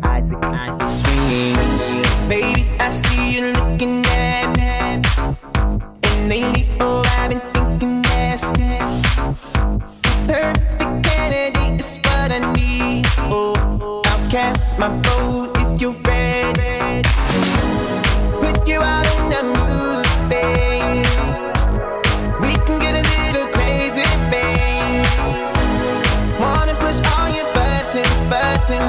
Isaac, swing. Baby, I see you looking at me, and lately, oh, I've been thinking nasty. Perfect candidate is what I need. Oh, I'll cast my vote if you're ready. Put you out in the mood, babe. We can get a little crazy, babe. Wanna push all your buttons. Turn,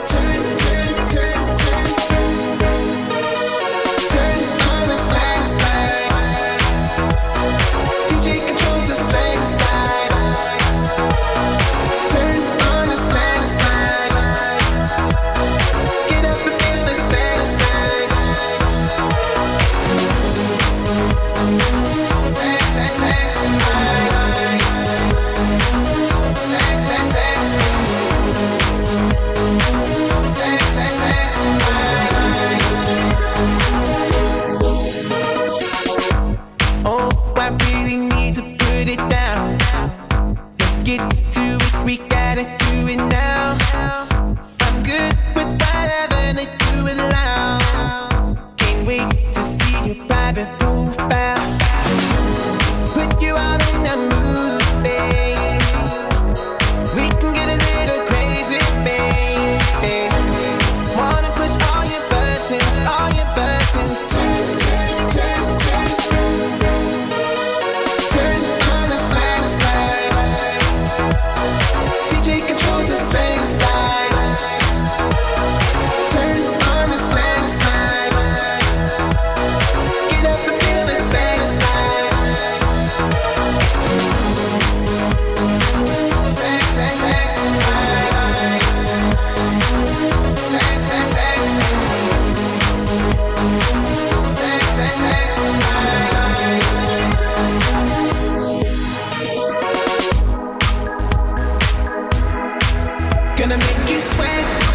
turn, turn, turn. Turn on the sex light. DJ controls the sex light. Turn on the sex light. Get up and feel the sex light. Sex, sex, sex light. Sex, sex, sex. Sex, sex, sex light. Oh, I really need to put it down. Let's get to it, we gotta do it now. I'm good with whatever they do it loud. Can't wait to see your private profile. Put you all in the mood, babe. We can get a little crazy, babe. Wanna push all your buttons, all your buttons. Turn, turn, turn, turn. Turn on the sex light. DJ controls the sex light. Turn on the sex light. Get up and feel the sex light. Sex, sex, sex light. Sex, sex, sex. Sex, sex, sex light. Gonna make you sweat.